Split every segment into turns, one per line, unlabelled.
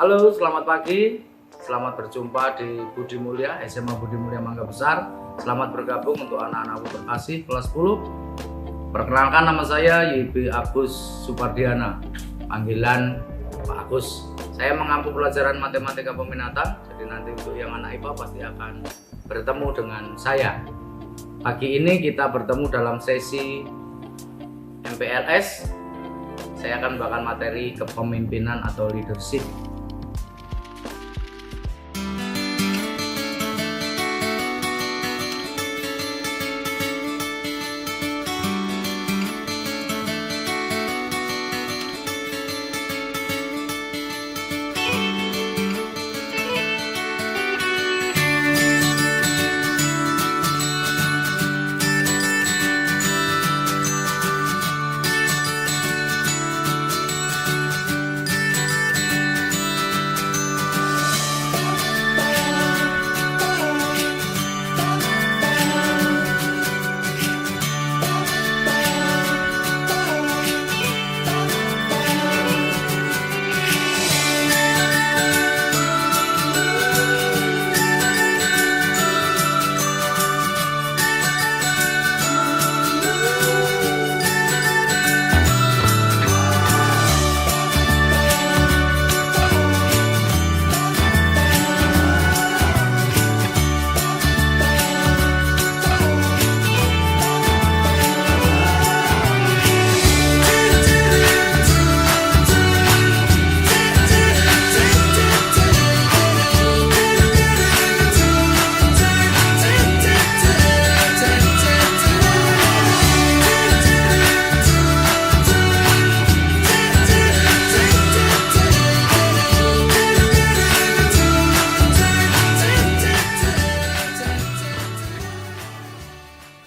Halo, selamat pagi. Selamat berjumpa di Budi Mulia, SMA Budi Mulia Mangga Besar. Selamat bergabung untuk anak-anakku terkasih kelas 10. Perkenalkan, nama saya YB Agus Supardiana, panggilan Pak Agus. Saya mengampu pelajaran matematika peminatan, jadi nanti untuk yang anak IPA pasti akan bertemu dengan saya. Pagi ini kita bertemu dalam sesi MPLS. Saya akan bahkan materi kepemimpinan atau leadership.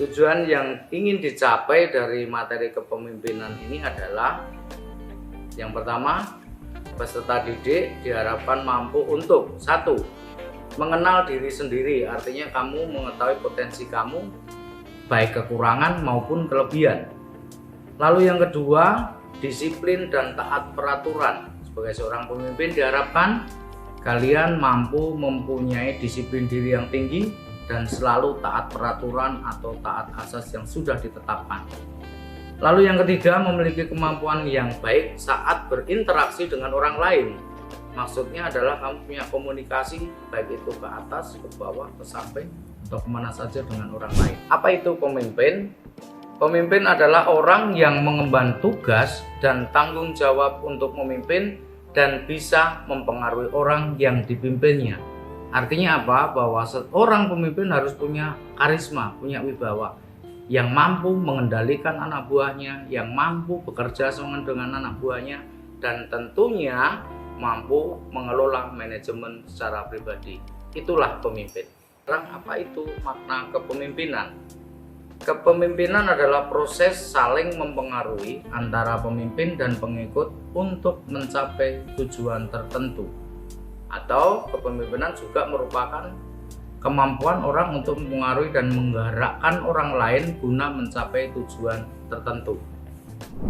Tujuan yang ingin dicapai dari materi kepemimpinan ini adalah yang pertama, peserta didik diharapkan mampu untuk satu, mengenal diri sendiri, artinya kamu mengetahui potensi kamu baik kekurangan maupun kelebihan. Lalu yang kedua, disiplin dan taat peraturan. Sebagai seorang pemimpin diharapkan kalian mampu mempunyai disiplin diri yang tinggi dan selalu taat peraturan atau taat asas yang sudah ditetapkan. Lalu yang ketiga, memiliki kemampuan yang baik saat berinteraksi dengan orang lain. Maksudnya adalah kamu punya komunikasi baik itu ke atas, ke bawah, ke samping, atau kemana saja dengan orang lain. Apa itu pemimpin? Pemimpin adalah orang yang mengemban tugas dan tanggung jawab untuk memimpin dan bisa mempengaruhi orang yang dipimpinnya. Artinya apa? Bahwa seorang pemimpin harus punya karisma, punya wibawa, yang mampu mengendalikan anak buahnya, yang mampu bekerja sama dengan anak buahnya, dan tentunya mampu mengelola manajemen secara pribadi. Itulah pemimpin. Sekarang apa itu makna kepemimpinan? Kepemimpinan adalah proses saling mempengaruhi antara pemimpin dan pengikut untuk mencapai tujuan tertentu. Atau kepemimpinan juga merupakan kemampuan orang untuk mempengaruhi dan menggerakkan orang lain guna mencapai tujuan tertentu.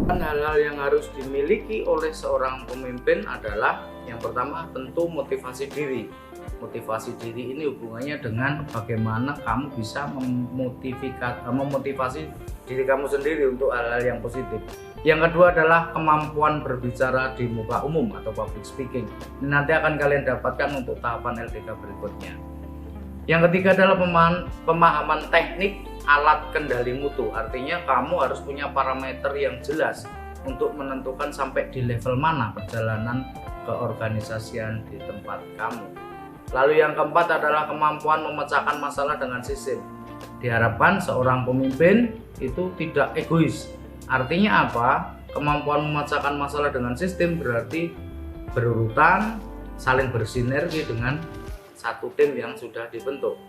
Hal-hal yang harus dimiliki oleh seorang pemimpin adalah yang pertama tentu motivasi diri. Motivasi diri ini hubungannya dengan bagaimana kamu bisa memotivasi diri kamu sendiri untuk hal-hal yang positif. Yang kedua adalah kemampuan berbicara di muka umum atau public speaking. Ini nanti akan kalian dapatkan untuk tahapan LDK berikutnya. Yang ketiga adalah pemahaman teknik alat kendali mutu. Artinya kamu harus punya parameter yang jelas untuk menentukan sampai di level mana perjalanan keorganisasian di tempat kamu. Lalu yang keempat adalah kemampuan memecahkan masalah dengan sistem. Diharapkan seorang pemimpin itu tidak egois. Artinya apa? Kemampuan memecahkan masalah dengan sistem berarti berurutan, saling bersinergi dengan satu tim yang sudah dibentuk.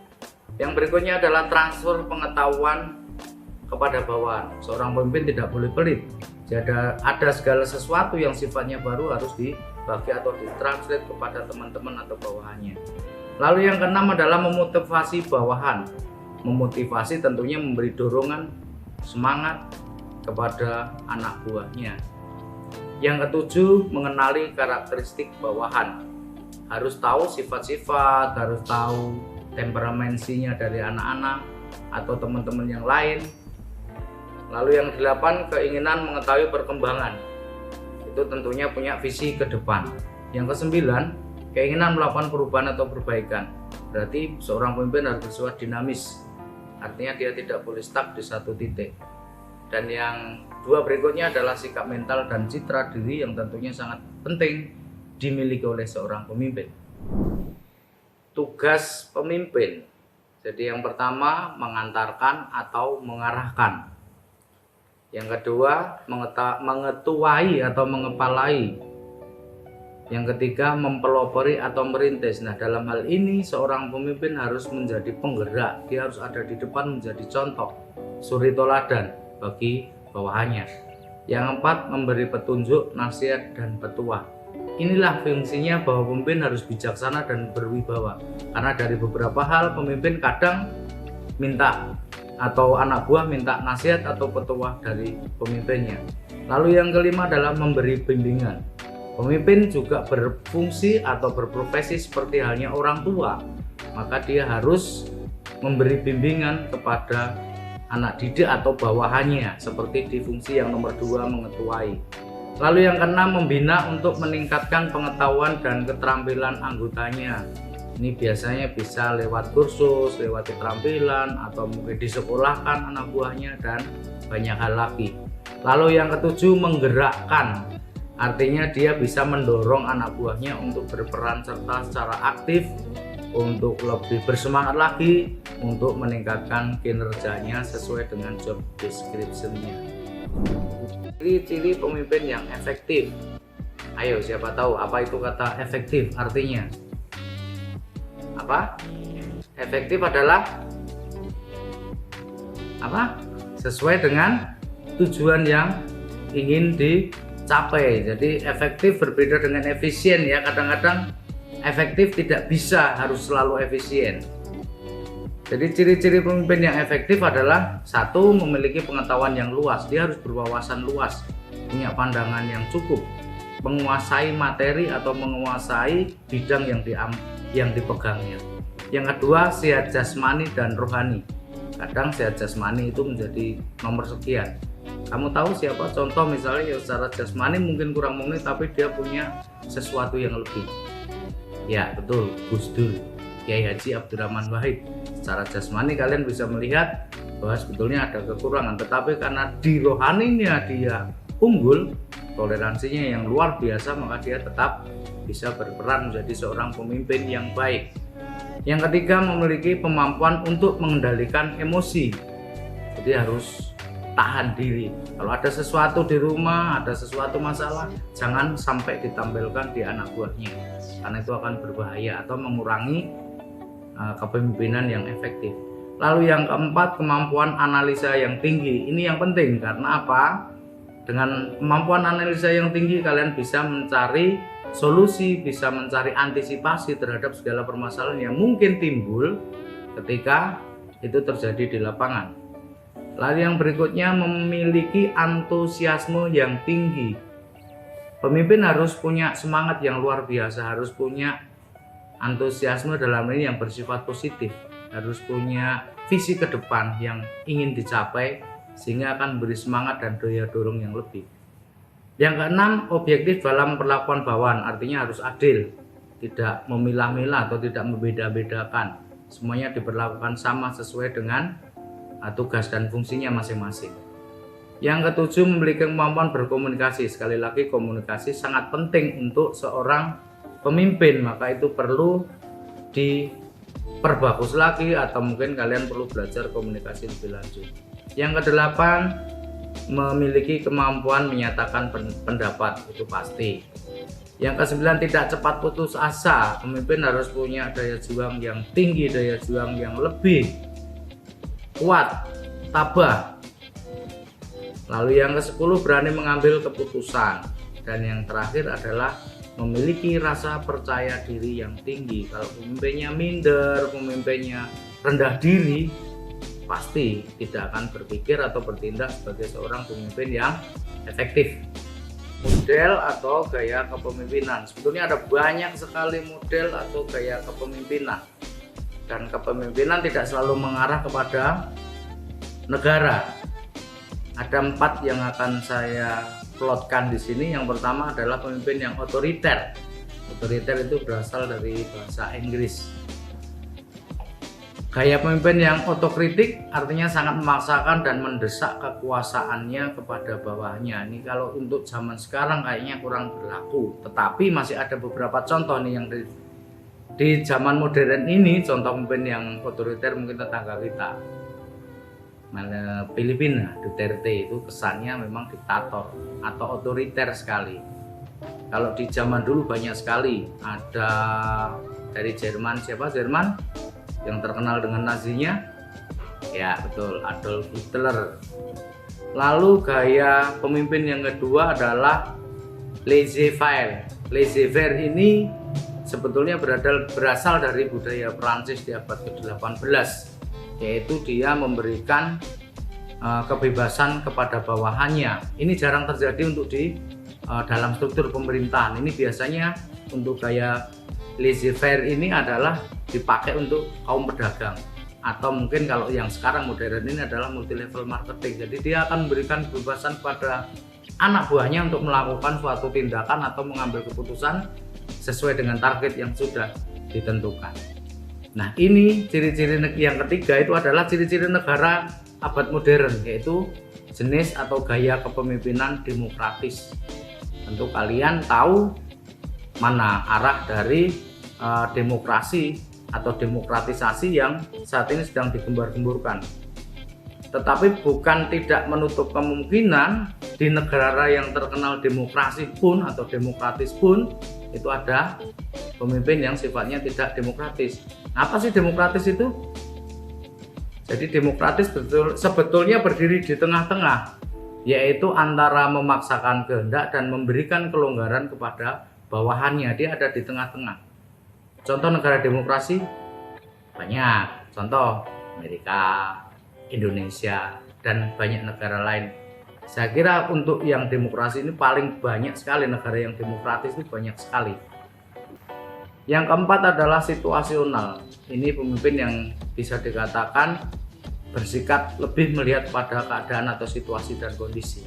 Yang berikutnya adalah transfer pengetahuan kepada bawahan. Seorang pemimpin tidak boleh pelit. Jadi ada segala sesuatu yang sifatnya baru harus dibagi atau ditranslate kepada teman-teman atau bawahannya. Lalu yang keenam adalah memotivasi bawahan. Memotivasi tentunya memberi dorongan, semangat kepada anak buahnya. Yang ketujuh, mengenali karakteristik bawahan. harus tahu sifat-sifat, harus tahu temperamensinya dari anak-anak atau teman-teman yang lain. Lalu yang 8, keinginan mengetahui perkembangan. Itu tentunya punya visi ke depan. Yang ke-9, keinginan melakukan perubahan atau perbaikan. Berarti seorang pemimpin harus bersifat dinamis. Artinya dia tidak boleh stuck di satu titik. Dan yang 2 berikutnya adalah sikap mental dan citra diri yang tentunya sangat penting dimiliki oleh seorang pemimpin. Tugas pemimpin. Jadi yang pertama mengantarkan atau mengarahkan. Yang kedua mengetuai atau mengepalai. Yang ketiga mempelopori atau merintis. Nah, dalam hal ini seorang pemimpin harus menjadi penggerak. Dia harus ada di depan menjadi contoh, suri toladan bagi bawahannya. Yang 4, memberi petunjuk, nasihat, dan petua. Inilah fungsinya bahwa pemimpin harus bijaksana dan berwibawa. Karena dari beberapa hal pemimpin kadang minta atau anak buah minta nasihat atau petua dari pemimpinnya. Lalu yang kelima adalah memberi bimbingan. Pemimpin juga berfungsi atau berprofesi seperti halnya orang tua. Maka dia harus memberi bimbingan kepada anak didik atau bawahannya, seperti di fungsi yang nomor 2, mengetuai. Lalu yang keenam, membina untuk meningkatkan pengetahuan dan keterampilan anggotanya. Ini biasanya bisa lewat kursus, lewat keterampilan, atau mungkin disekolahkan anak buahnya, dan banyak hal lagi. Lalu yang ketujuh, menggerakkan. Artinya dia bisa mendorong anak buahnya untuk berperan serta secara aktif, untuk lebih bersemangat lagi, untuk meningkatkan kinerjanya sesuai dengan job description-nya. Ciri-ciri pemimpin yang efektif. Ayo, siapa tahu apa itu kata efektif artinya? Apa? Efektif adalah apa? Sesuai dengan tujuan yang ingin dicapai. Jadi efektif berbeda dengan efisien ya. Kadang-kadang efektif tidak bisa harus selalu efisien. Jadi ciri-ciri pemimpin yang efektif adalah 1, memiliki pengetahuan yang luas. Dia harus berwawasan luas, punya pandangan yang cukup, menguasai materi atau menguasai bidang yang dipegangnya. Yang kedua, sehat jasmani dan rohani. Kadang sehat jasmani itu menjadi nomor sekian. Kamu tahu siapa contoh misalnya yang secara jasmani mungkin kurang memenuhi tapi dia punya sesuatu yang lebih. Ya betul, Gus Dur, Kiai Haji Abdurrahman Wahid. Secara jasmani kalian bisa melihat bahwa sebetulnya ada kekurangan, tetapi karena di rohaninya dia unggul, toleransinya yang luar biasa, maka dia tetap bisa berperan menjadi seorang pemimpin yang baik. Yang ketiga, memiliki kemampuan untuk mengendalikan emosi. Jadi harus tahan diri. Kalau ada sesuatu di rumah, ada sesuatu masalah, jangan sampai ditampilkan di anak buahnya, karena itu akan berbahaya atau mengurangi kepemimpinan yang efektif. Lalu yang keempat, kemampuan analisa yang tinggi. Ini yang penting karena apa? Dengan kemampuan analisa yang tinggi kalian bisa mencari solusi, bisa mencari antisipasi terhadap segala permasalahan yang mungkin timbul ketika itu terjadi di lapangan. Lalu yang berikutnya, memiliki antusiasme yang tinggi. Pemimpin harus punya semangat yang luar biasa, harus punya antusiasme dalam ini yang bersifat positif, harus punya visi ke depan yang ingin dicapai sehingga akan beri semangat dan daya dorong yang lebih. Yang keenam, objektif dalam perlakuan bawahan, artinya harus adil, tidak memilah-milah atau tidak membeda-bedakan. Semuanya diperlakukan sama sesuai dengan tugas dan fungsinya masing-masing. Yang ketujuh, memiliki kemampuan berkomunikasi. Sekali lagi, komunikasi sangat penting untuk seorang pemimpin, maka itu perlu diperbagus lagi atau mungkin kalian perlu belajar komunikasi lebih lanjut. Yang kedelapan, memiliki kemampuan menyatakan pendapat, itu pasti. Yang kesembilan, tidak cepat putus asa. Pemimpin harus punya daya juang yang tinggi, daya juang yang lebih kuat, tabah. Lalu yang ke-10, berani mengambil keputusan. Dan yang terakhir adalah memiliki rasa percaya diri yang tinggi. Kalau pemimpinnya minder, pemimpinnya rendah diri, pasti tidak akan berpikir atau bertindak sebagai seorang pemimpin yang efektif. model atau gaya kepemimpinan. Sebetulnya ada banyak sekali model atau gaya kepemimpinan, dan kepemimpinan tidak selalu mengarah kepada negara. Ada 4 yang akan saya plotkan di sini. Yang pertama adalah pemimpin yang otoriter. Otoriter itu berasal dari bahasa Inggris. Gaya pemimpin yang otokritik artinya sangat memaksakan dan mendesak kekuasaannya kepada bawahnya. Ini kalau untuk zaman sekarang kayaknya kurang berlaku, tetapi masih ada beberapa contoh nih yang di zaman modern ini. Contoh pemimpin yang otoriter mungkin tetangga kita, mana Filipina, Duterte itu kesannya memang diktator atau otoriter sekali. Kalau di zaman dulu banyak sekali, ada dari Jerman, siapa Jerman yang terkenal dengan Nazinya? Ya betul, Adolf Hitler. Lalu gaya pemimpin yang kedua adalah laissez-faire. Laissez-faire ini sebetulnya berasal dari budaya Prancis di abad ke-18, yaitu dia memberikan kebebasan kepada bawahannya. Ini jarang terjadi untuk di dalam struktur pemerintahan. Ini biasanya untuk gaya laissez-faire ini adalah dipakai untuk kaum pedagang, atau mungkin kalau yang sekarang modern ini adalah multi level marketing. Jadi dia akan memberikan kebebasan pada anak buahnya untuk melakukan suatu tindakan atau mengambil keputusan sesuai dengan target yang sudah ditentukan. Nah, ini ciri-ciri yang ketiga itu adalah ciri-ciri negara abad modern, yaitu jenis atau gaya kepemimpinan demokratis. Tentu kalian tahu mana arah dari demokrasi atau demokratisasi yang saat ini sedang digembar-gemburkan. Tetapi bukan tidak menutup kemungkinan di negara yang terkenal demokrasi pun atau demokratis pun itu ada pemimpin yang sifatnya tidak demokratis. Apa sih demokratis itu? Jadi demokratis sebetulnya berdiri di tengah-tengah, yaitu antara memaksakan kehendak dan memberikan kelonggaran kepada bawahannya. Dia ada di tengah-tengah. Contoh negara demokrasi banyak, contoh Amerika, Indonesia, dan banyak negara lain. Saya kira untuk yang demokrasi ini paling banyak sekali, negara yang demokratis itu banyak sekali. Yang keempat adalah situasional. Ini pemimpin yang bisa dikatakan bersikap lebih melihat pada keadaan atau situasi dan kondisi.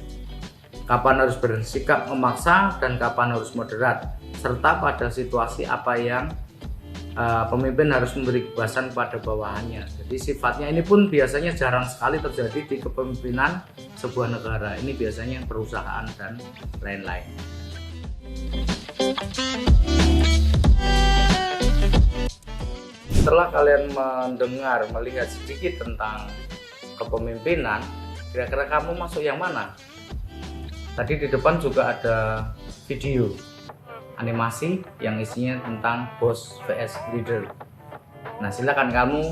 Kapan harus bersikap memaksa dan kapan harus moderat, serta pada situasi apa yang pemimpin harus memberi kebebasan kepada bawahannya. Jadi sifatnya ini pun biasanya jarang sekali terjadi di kepemimpinan sebuah negara. Ini biasanya perusahaan dan lain-lain. Setelah kalian mendengar, melihat sedikit tentang kepemimpinan, kira-kira kamu masuk yang mana? Tadi di depan juga ada video animasi yang isinya tentang bos vs leader. Nah, silakan kamu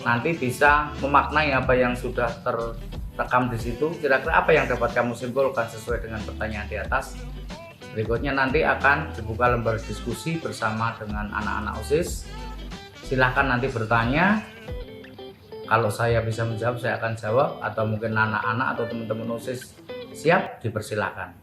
nanti bisa memaknai apa yang sudah terekam di situ. Kira-kira apa yang dapat kamu simpulkan sesuai dengan pertanyaan di atas. Berikutnya nanti akan dibuka lembar diskusi bersama dengan anak-anak OSIS. Silahkan nanti bertanya. Kalau saya bisa menjawab, saya akan jawab, atau mungkin anak-anak atau teman-teman OSIS siap, dipersilakan.